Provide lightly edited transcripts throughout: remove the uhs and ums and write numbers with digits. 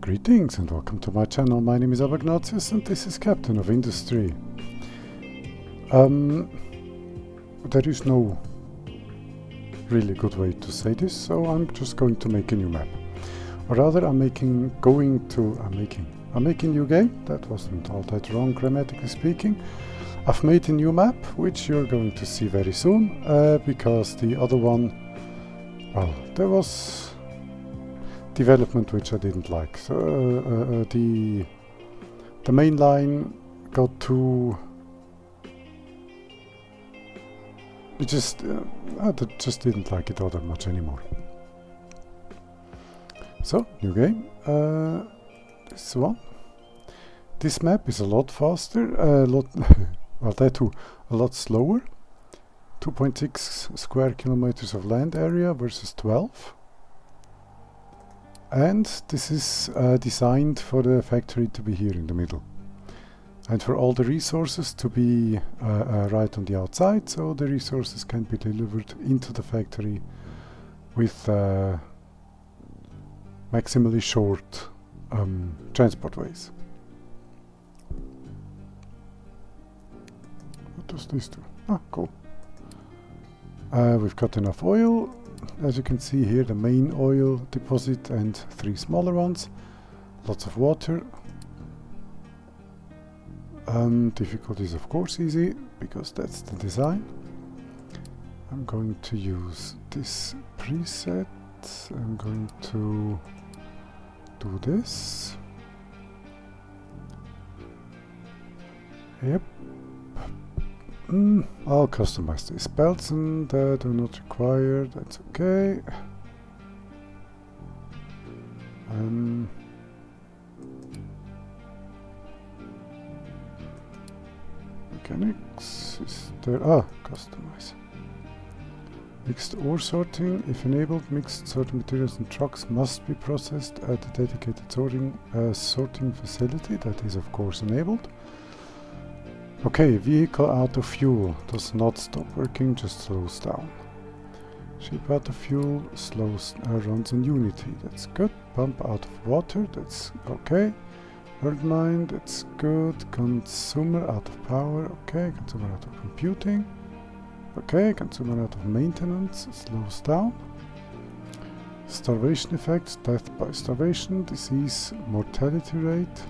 Greetings and welcome to my channel. My name is Abagnatius and this is Captain of Industry. There is no really good way to say this, so I'm just going to make a new map. Or rather, I'm making a new game. That wasn't all that wrong grammatically speaking. I've made a new map, which you're going to see very soon, because the other one, well, there was development which I didn't like. So the main line got too. I just didn't like it all that much anymore. So new game. This one. This map is a lot faster. Well, that too. A lot slower. 2.6 square kilometers of land area versus 12. And this is designed for the factory to be here in the middle. And for all the resources to be right on the outside, so the resources can be delivered into the factory with maximally short transport ways. What does this do? Ah, cool. We've got enough oil. As you can see here, the main oil deposit and 3 smaller ones. Lots of water. Difficulty is of course easy, because that's the design. I'm going to use this preset. I'm going to do this. Yep. I'll customize this. Belts and do not required. That's okay. Mechanics is there. Customize. Mixed ore sorting. If enabled, mixed sorting materials and trucks must be processed at a dedicated sorting facility. That is of course enabled. Okay, vehicle out of fuel does not stop working, just slows down. Ship out of fuel runs on Unity, that's good. Pump out of water, that's okay. World mine, that's good. Consumer out of power, okay. Consumer out of computing, okay. Consumer out of maintenance, slows down. Starvation effects, death by starvation, disease, mortality rate.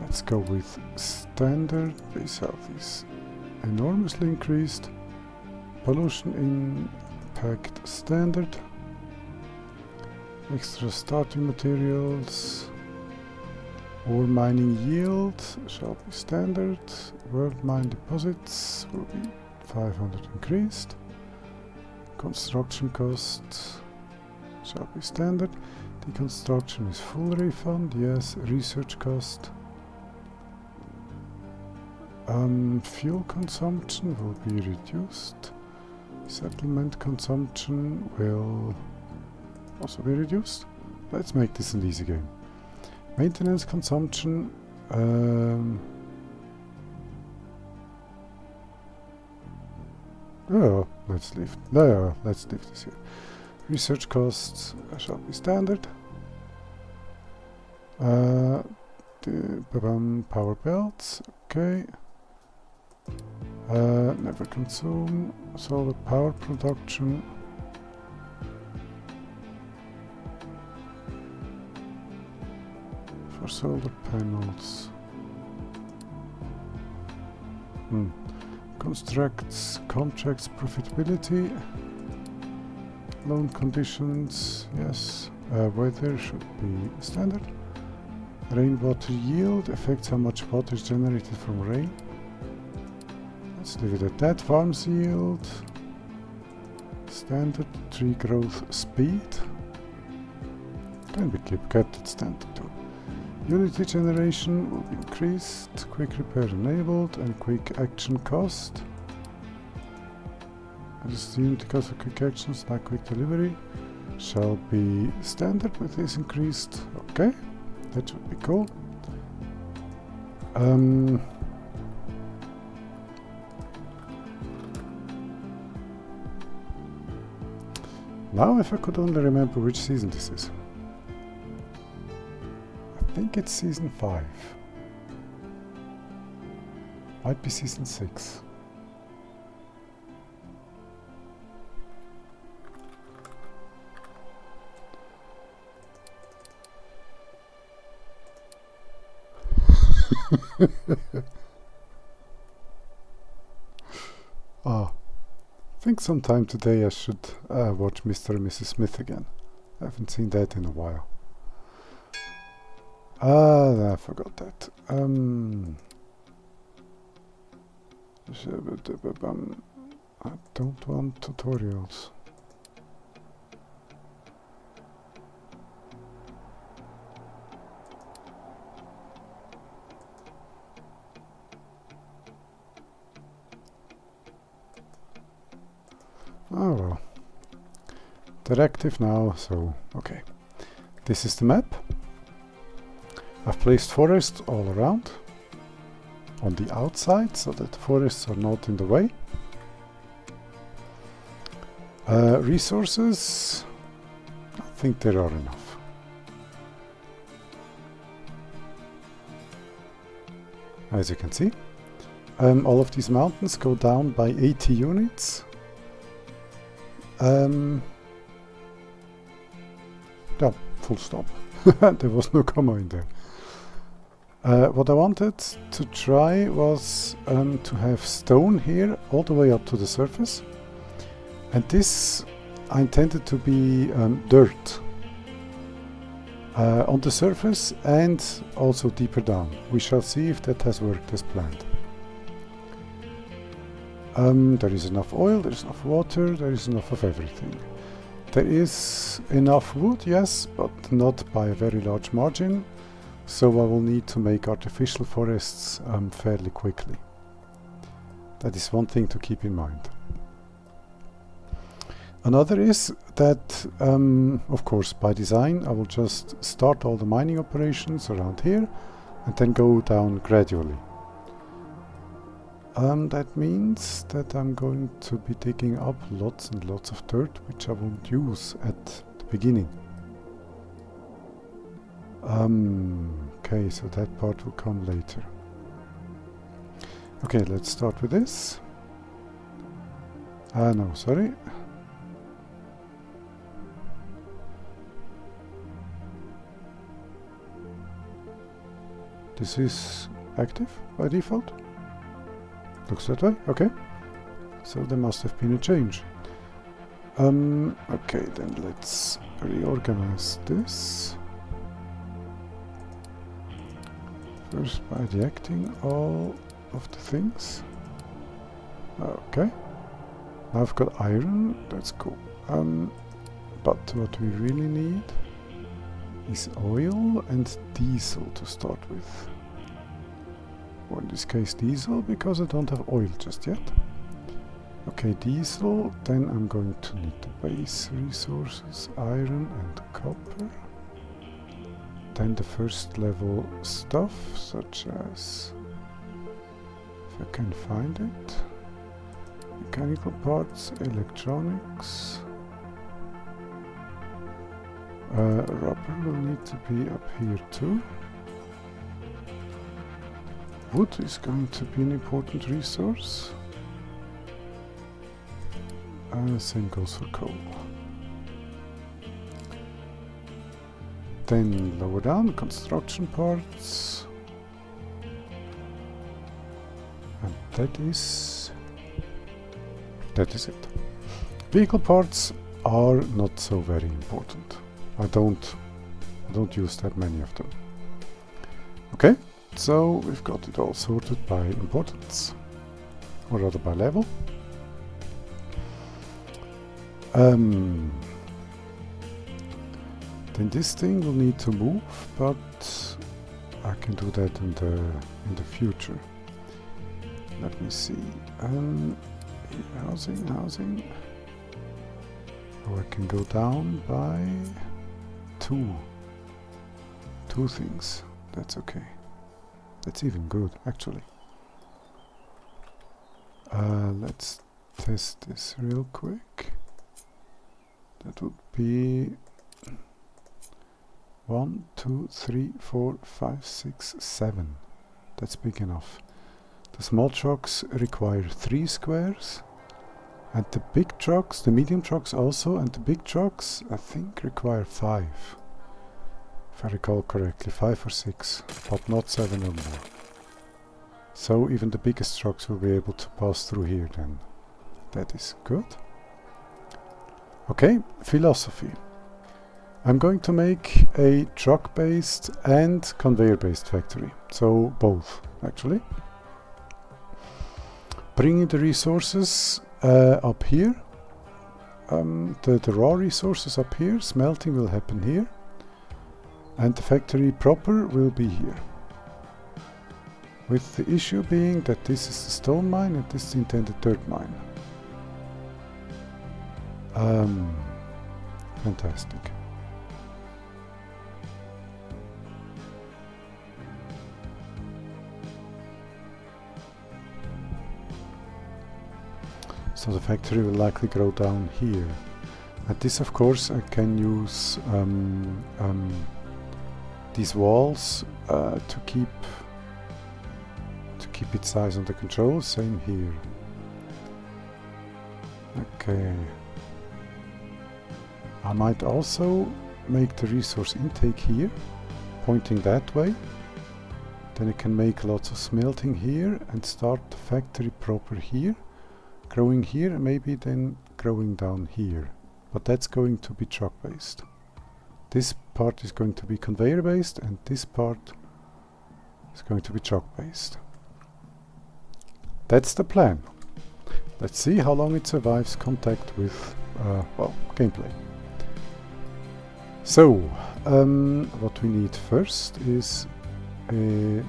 Let's go with standard. Base health is enormously increased. Pollution impact standard. Extra starting materials. Ore mining yield shall be standard. World mine deposits will be 500 increased. Construction cost shall be standard. Deconstruction is full refund, yes. Research cost. Fuel consumption will be reduced. Settlement consumption will also be reduced. Let's make this an easy game. Maintenance consumption. Let's leave this here. Research costs shall be standard. Power belts, okay. Never consume. Solar power production. For solar panels. Contracts profitability. Loan conditions, yes. Weather should be standard. Rainwater yield affects how much water is generated from rain. Let's leave it at that. Farms yield. Standard. Tree growth speed. Can be kept at standard too. Unity generation will be increased. Quick repair enabled. And quick action cost. Just the unity cost for quick actions like quick delivery shall be standard with this increased. Okay. That should be cool. Now if I could only remember which season this is. I think it's season 5. Might be season 6. I think sometime today I should watch Mr. and Mrs. Smith again. I haven't seen that in a while. I forgot that. I don't want tutorials. Oh well. They're active now, so okay. This is the map. I've placed forests all around on the outside so that the forests are not in the way. Resources, I think there are enough. As you can see, all of these mountains go down by 80 units. Yeah, full stop. There was no comma in there. What I wanted to try was to have stone here all the way up to the surface, and this I intended to be dirt on the surface and also deeper down. We shall see if that has worked as planned. There is enough oil, there is enough water, there is enough of everything. There is enough wood, yes, but not by a very large margin, so I will need to make artificial forests fairly quickly. That is one thing to keep in mind. Another is that, of course, by design, I will just start all the mining operations around here and then go down gradually. That means that I'm going to be digging up lots and lots of dirt, which I won't use at the beginning. Okay, so that part will come later. Okay, let's start with this. No, sorry. This is active by default. Looks that way, okay. So there must have been a change. Okay, then let's reorganize this. First by deactivating all of the things. Okay. Now I've got iron, that's cool. But what we really need is oil and diesel to start with. Or in this case diesel, because I don't have oil just yet. Okay, diesel, then I'm going to need the base resources, iron and copper. Then the first level stuff, such as, if I can find it, mechanical parts, electronics. Rubber will need to be up here too. Wood is going to be an important resource. Same goes for coal. Then lower down, construction parts. And that is it. Vehicle parts are not so very important. I don't use that many of them. Okay, so we've got it all sorted by importance, or rather by level. Then this thing will need to move, but I can do that in the future. Let me see. Housing. Oh, I can go down by two things. That's okay. That's even good, actually. Let's test this real quick. That would be 1, 2, 3, 4, 5, 6, 7. That's big enough. The small trucks require 3 squares. And the big trucks, the medium trucks also, and the big trucks, I think, require 5. If I recall correctly, 5 or 6, but not 7 or more. So even the biggest trucks will be able to pass through here then. That is good. Okay, philosophy. I'm going to make a truck-based and conveyor-based factory. So both, actually. Bringing the resources up here. The raw resources up here. Smelting will happen here. And the factory proper will be here. With the issue being that this is the stone mine and this is the intended dirt mine. Fantastic. So the factory will likely grow down here. And this, of course, I can use these walls to keep its size under control. Same here. Okay. I might also make the resource intake here, pointing that way. Then I can make lots of smelting here and start the factory proper here. Growing here and maybe then growing down here. But that's going to be truck based. This part is going to be conveyor based and this part is going to be truck based. That's the plan. Let's see how long it survives contact with, well, gameplay. So, what we need first is to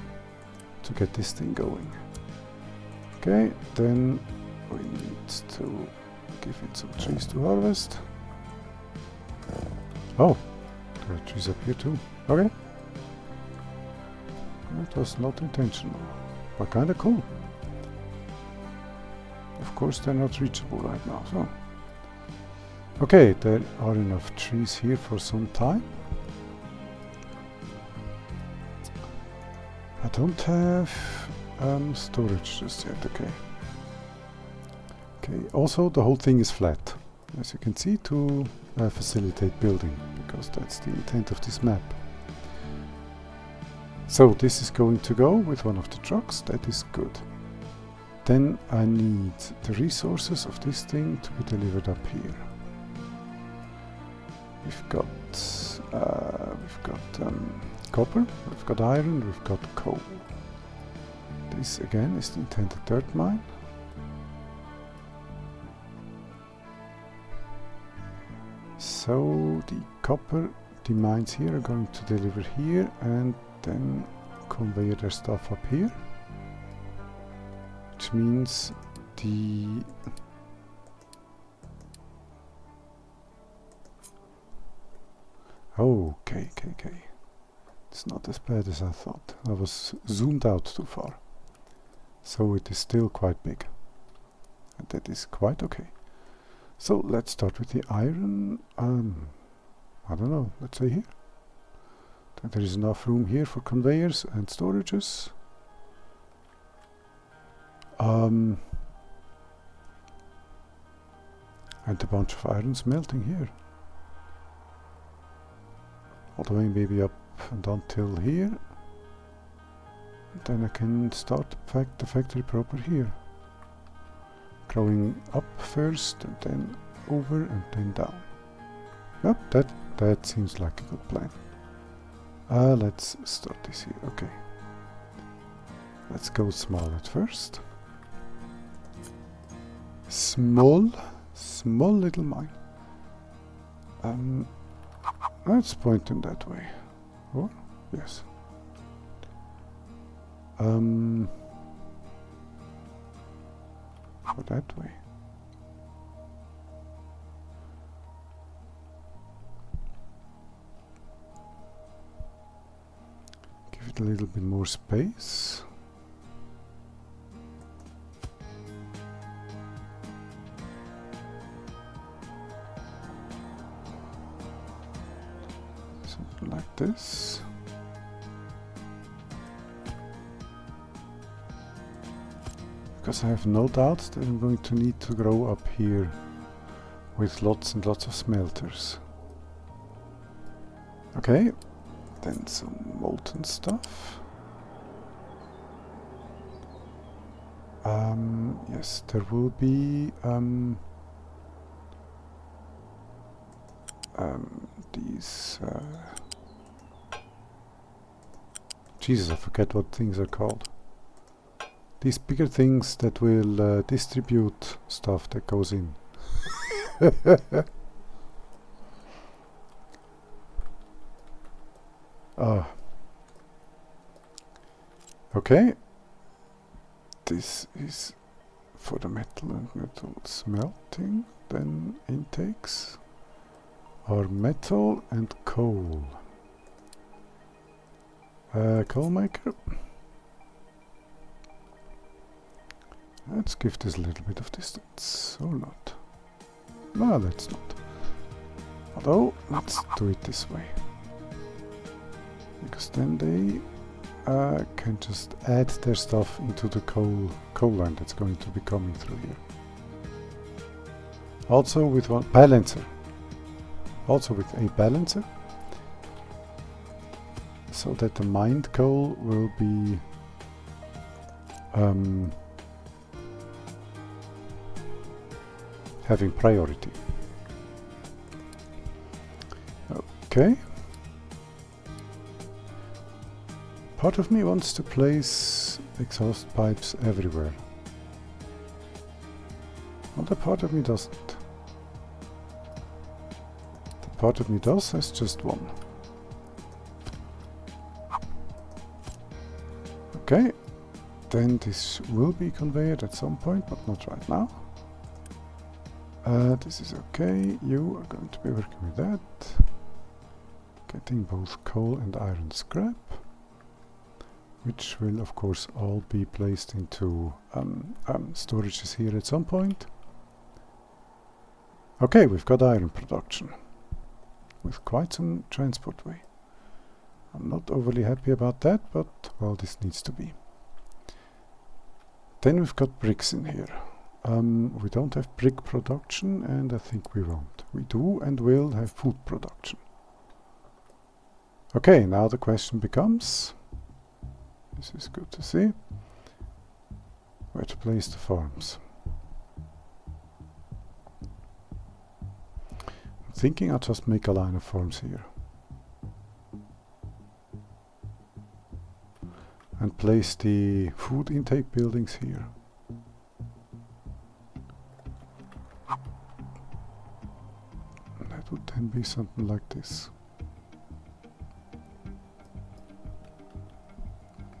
get this thing going. Okay, then we need to give it some trees to harvest. Oh, there are trees up here too. Okay. That was not intentional, but kinda cool. Of course they're not reachable right now, so. Okay, there are enough trees here for some time. I don't have storage just yet, okay. Okay, also the whole thing is flat, as you can see, to facilitate building, because that's the intent of this map. So this is going to go with one of the trucks, that is good. Then I need the resources of this thing to be delivered up here. We've got copper, we've got iron, we've got coal. This again is the intended dirt mine. So the copper, the mines here are going to deliver here and then convey their stuff up here. Which means the okay. It's not as bad as I thought. I was zoomed out too far. So it is still quite big. And that is quite okay. So let's start with the iron. I don't know, let's say here. Then there is enough room here for conveyors and storages. And a bunch of iron smelting here. All the way maybe up and until here. And then I can start the factory proper here. Growing up first and then over and then down. Yep, that seems like a good plan. Let's start this here, okay. Let's go small at first. Small little mine. Let's point them that way. Or yes. Or that way. Give it a little bit more space. Something like this. Because I have no doubt that I'm going to need to grow up here with lots and lots of smelters. Okay, then some molten stuff. Yes, there will be these Jesus, I forget what things are called. These bigger things that will distribute stuff that goes in. Okay. This is for the metal and metal smelting. Then intakes are metal and coal. Coal maker. Let's give this a little bit of distance, or not. No, let's not. Although, let's do it this way. Because then they can just add their stuff into the coal line that's going to be coming through here. Also with one balancer. Also with a balancer. So that the mined coal will be having priority. Okay. Part of me wants to place exhaust pipes everywhere. Other part of me doesn't. The part of me does has just one. Okay, then this will be conveyed at some point, but not right now. This is okay, you are going to be working with that. Getting both coal and iron scrap, which will of course all be placed into storages here at some point. Okay, we've got iron production with quite some transport way. I'm not overly happy about that, but well, this needs to be. Then we've got bricks in here. We don't have brick production, and I think we won't. We do and will have food production. Okay, now the question becomes, this is good to see, where to place the farms. I'm thinking I'll just make a line of farms here. And place the food intake buildings here. That would then be something like this.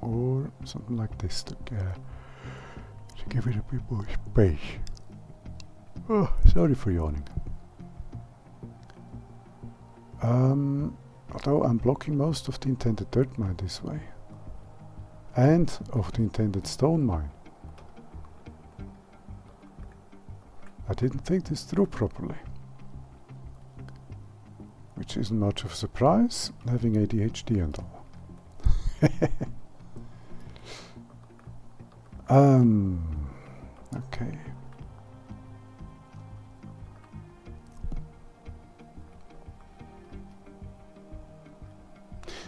Or something like this to give it a bit more space. Oh, sorry for yawning. Although I'm blocking most of the intended dirt mine this way. And of the intended stone mine. I didn't think this through properly. Which isn't much of a surprise, having ADHD and all. Okay.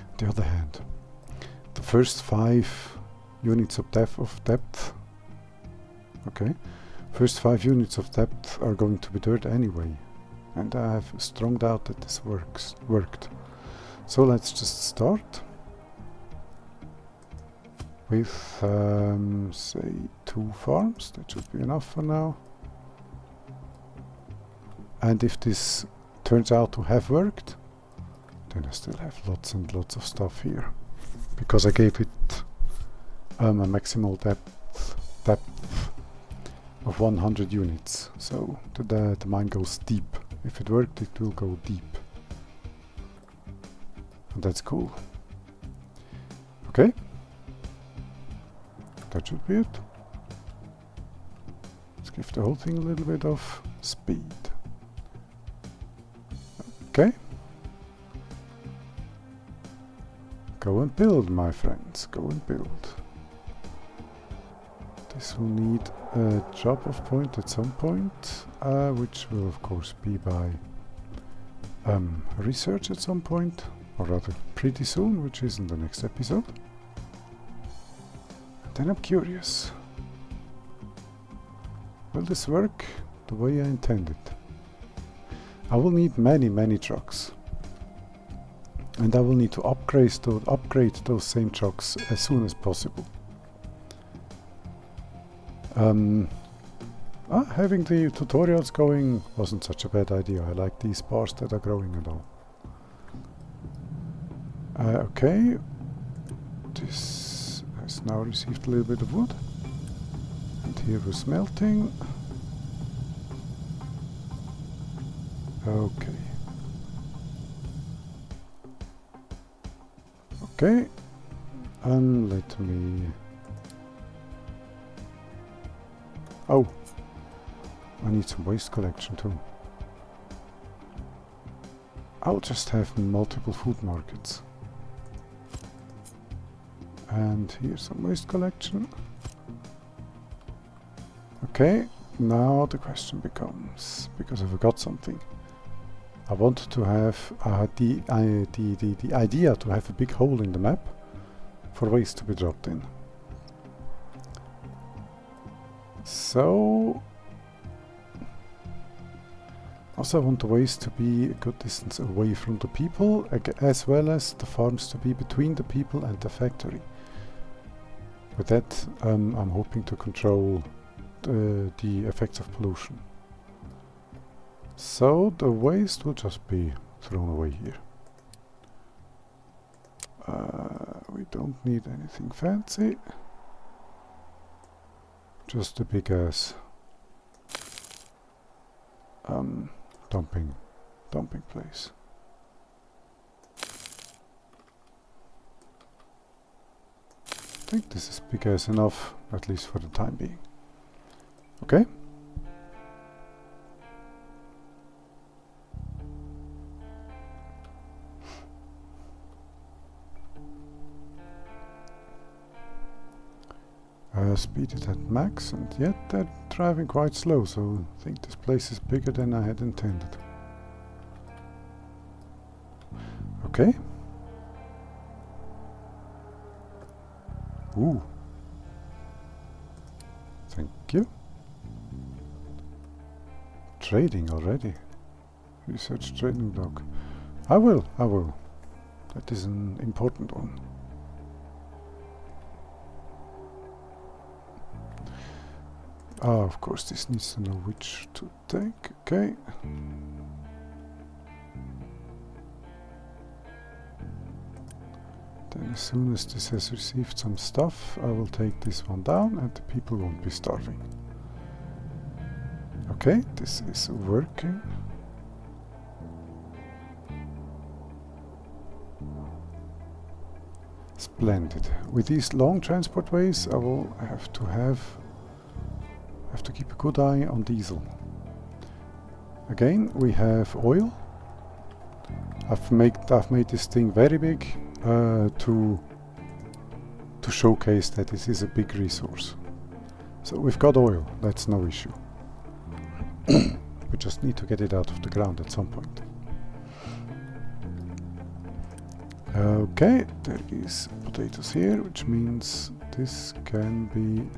On the other hand, the first 5 units of depth, okay, first 5 units of depth are going to be dirt anyway, and I have a strong doubt that this worked. So let's just start with say 2 farms. That should be enough for now. And if this turns out to have worked, then I still have lots and lots of stuff here, because I gave it a maximal depth of 100 units, so the mine goes deep. If it worked, it will go deep, and that's cool. Okay, that should be it. Let's give the whole thing a little bit of speed. Okay. Go and build, my friends. Go and build. This will need a drop-off point at some point, which will of course be by research at some point, or rather pretty soon, which is in the next episode. And then I'm curious. Will this work the way I intended? I will need many trucks. And I will need to upgrade those same trucks as soon as possible. Having the tutorials going wasn't such a bad idea. I like these bars that are growing and all. Okay. This has now received a little bit of wood. And here we're smelting. Okay. Okay. And let me... Oh, I need some waste collection too. I'll just have multiple food markets. And here's some waste collection. Okay, now the question becomes, because I forgot something. I wanted to have the idea to have a big hole in the map for waste to be dropped in. So, also I want the waste to be a good distance away from the people, as well as the farms to be between the people and the factory. With that, I'm hoping to control the effects of pollution. So the waste will just be thrown away here. We don't need anything fancy. Just a big ass dumping place. I think this is big ass enough, at least for the time being. Okay. Speed it at max, and yet they're driving quite slow, so I think this place is bigger than I had intended. Okay. Ooh. Thank you. Trading already. Research trading log. I will. That is an important one. Of course, this needs to know which to take. Okay. Then as soon as this has received some stuff, I will take this one down and the people won't be starving. Okay, this is working. Splendid. With these long transport ways, I will have to keep a good eye on diesel. Again, we have oil. I've made this thing very big to showcase that this is a big resource. So we've got oil, that's no issue. We just need to get it out of the ground at some point. Okay, there is potatoes here, which means this can be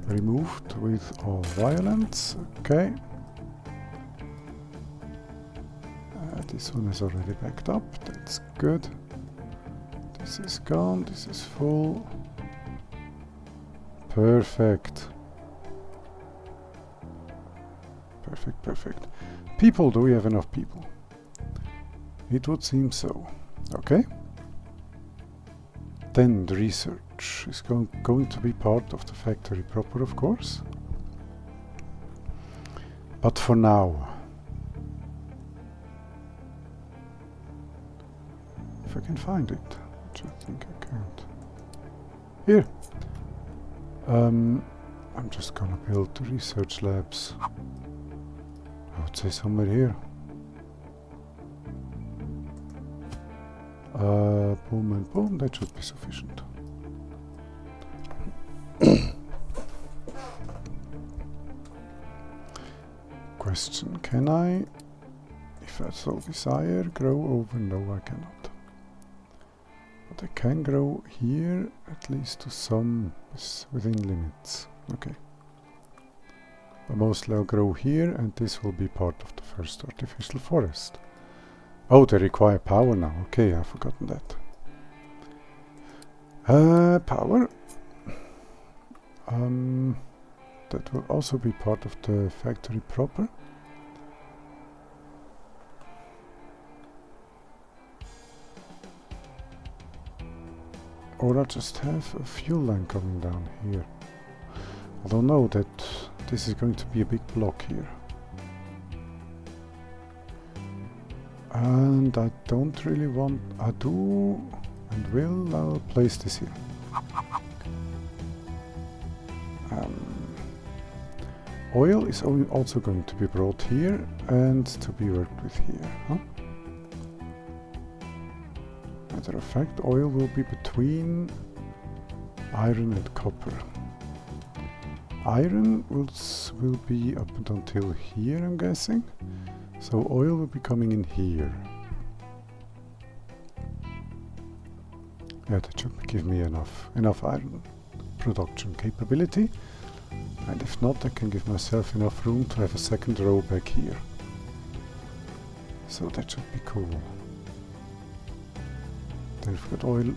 removed with all violence. Okay. This one is already backed up. That's good. This is gone. This is full. Perfect. Perfect. People, do we have enough people? It would seem so. Okay. Then the research is going to be part of the factory proper, of course. But for now, if I can find it, which I think I can't. Here. I'm just gonna build the research labs. I would say somewhere here. Boom and boom, that should be sufficient. Question, can I, if I so desire, grow over? No, I cannot. But I can grow here, at least to some, within limits. Okay. But mostly I'll grow here, and this will be part of the first artificial forest. Oh, they require power now. Okay, I've forgotten that. Power. That will also be part of the factory proper. Or I'll just have a fuel line coming down here. I don't know that this is going to be a big block here. And I don't really want... I do and will. I'll place this here. Oil is also going to be brought here and to be worked with here. Huh? Matter of fact, oil will be between iron and copper. Iron will be up until here, I'm guessing. So oil will be coming in here. Yeah, that should give me enough iron production capability. And if not, I can give myself enough room to have a second row back here. So that should be cool. Then we've got oil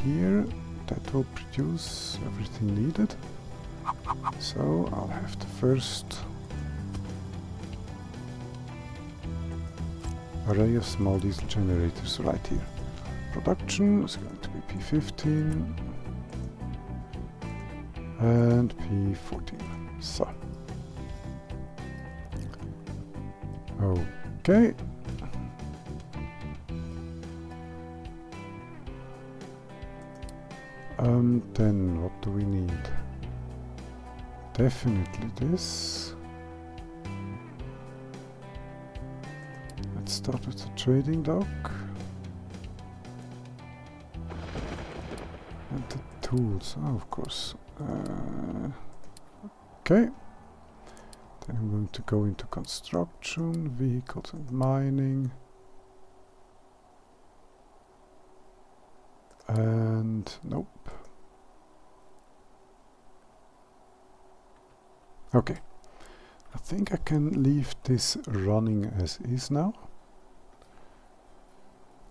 here. That will produce everything needed. So I'll have the first array of small diesel generators right here. Production is going to be P15 and P14. So, okay. Then what do we need? Definitely this. Let's start with the trading dock. And the tools, of course. Okay. Then I'm going to go into construction, vehicles and mining. And nope. Okay. I think I can leave this running as is now.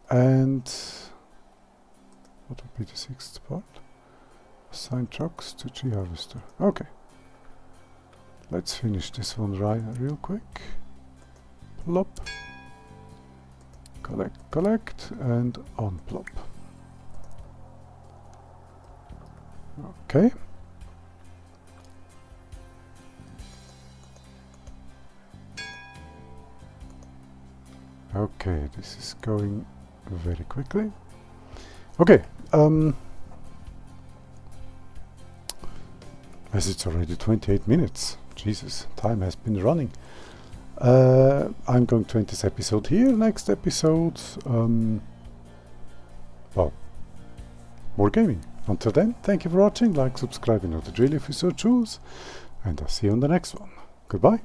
And what would be the sixth part? Assign trucks to G-Harvester. Okay. Let's finish this one real quick. Plop. Collect, and unplop. Okay. Okay, this is going very quickly. Okay, as it's already 28 minutes. Jesus, time has been running. I'm going to end this episode here. Next episode, well, more gaming. Until then, thank you for watching. Like, subscribe, you know the drill if you so choose. And I'll see you on the next one. Goodbye.